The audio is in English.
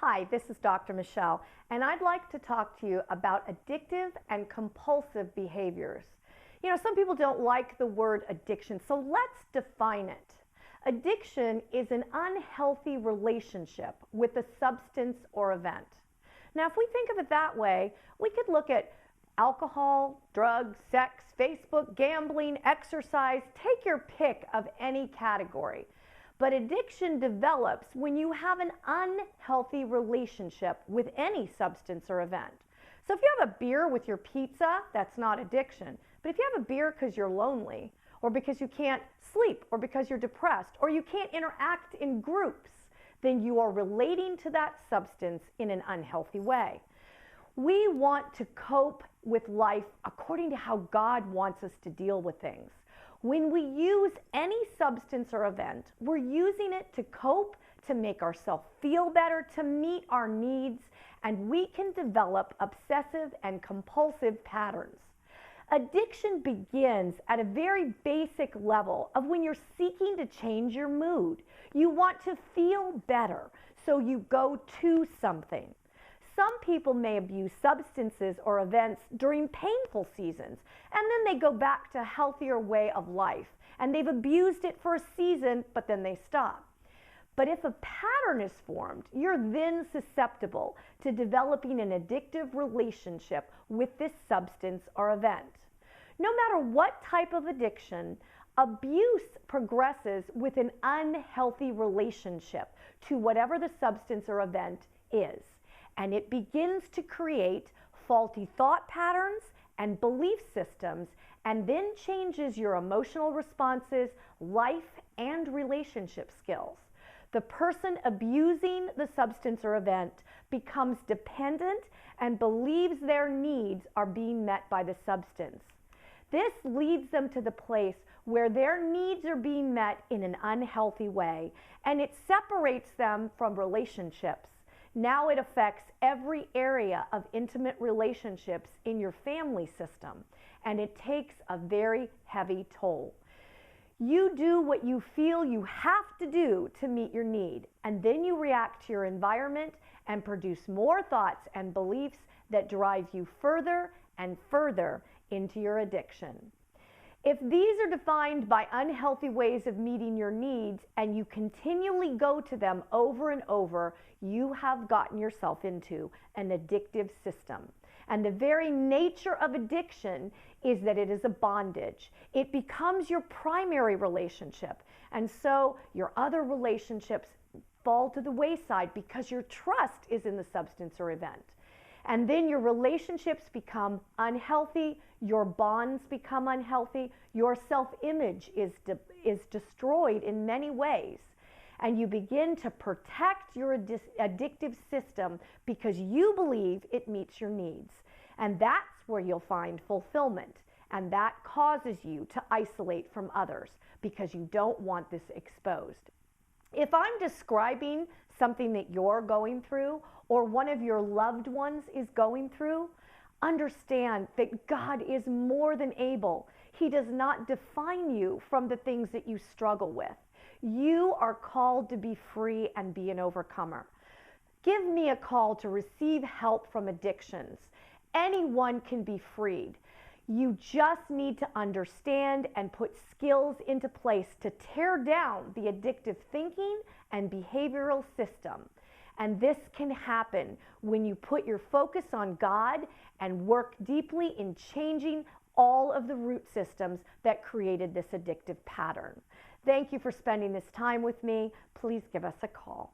Hi, this is Dr. Michelle, and I'd like to talk to you about addictive and compulsive behaviors. You know, some people don't like the word addiction, so let's define it. Addiction is an unhealthy relationship with a substance or event. Now, if we think of it that way, we could look at alcohol, drugs, sex, Facebook, gambling, exercise, take your pick of any category. But addiction develops when you have an unhealthy relationship with any substance or event. So if you have a beer with your pizza, that's not addiction. But if you have a beer because you're lonely, or because you can't sleep, or because you're depressed, or you can't interact in groups, then you are relating to that substance in an unhealthy way. We want to cope with life according to how God wants us to deal with things. When we use any substance or event, we're using it to cope, to make ourselves feel better, to meet our needs, and we can develop obsessive and compulsive patterns. Addiction begins at a very basic level of when you're seeking to change your mood. You want to feel better, so you go to something. Some people may abuse substances or events during painful seasons, and then they go back to a healthier way of life. And they've abused it for a season, but then they stop. But if a pattern is formed, you're then susceptible to developing an addictive relationship with this substance or event. No matter what type of addiction, abuse progresses with an unhealthy relationship to whatever the substance or event is. And it begins to create faulty thought patterns and belief systems, and then changes your emotional responses, life, and relationship skills. The person abusing the substance or event becomes dependent and believes their needs are being met by the substance. This leads them to the place where their needs are being met in an unhealthy way, and it separates them from relationships. Now it affects every area of intimate relationships in your family system, and it takes a very heavy toll. You do what you feel you have to do to meet your need, and then you react to your environment and produce more thoughts and beliefs that drive you further and further into your addiction. If these are defined by unhealthy ways of meeting your needs and you continually go to them over and over, you have gotten yourself into an addictive system. And the very nature of addiction is that it is a bondage. It becomes your primary relationship. And so your other relationships fall to the wayside because your trust is in the substance or event. And then your relationships become unhealthy, your bonds become unhealthy, your self-image is destroyed in many ways. And you begin to protect your addictive system because you believe it meets your needs. And that's where you'll find fulfillment. And that causes you to isolate from others because you don't want this exposed. If I'm describing something that you're going through or one of your loved ones is going through, understand that God is more than able. He does not define you from the things that you struggle with. You are called to be free and be an overcomer. Give me a call to receive help from addictions. Anyone can be freed. You just need to understand and put skills into place to tear down the addictive thinking and behavioral system. And this can happen when you put your focus on God and work deeply in changing all of the root systems that created this addictive pattern. Thank you for spending this time with me. Please give us a call.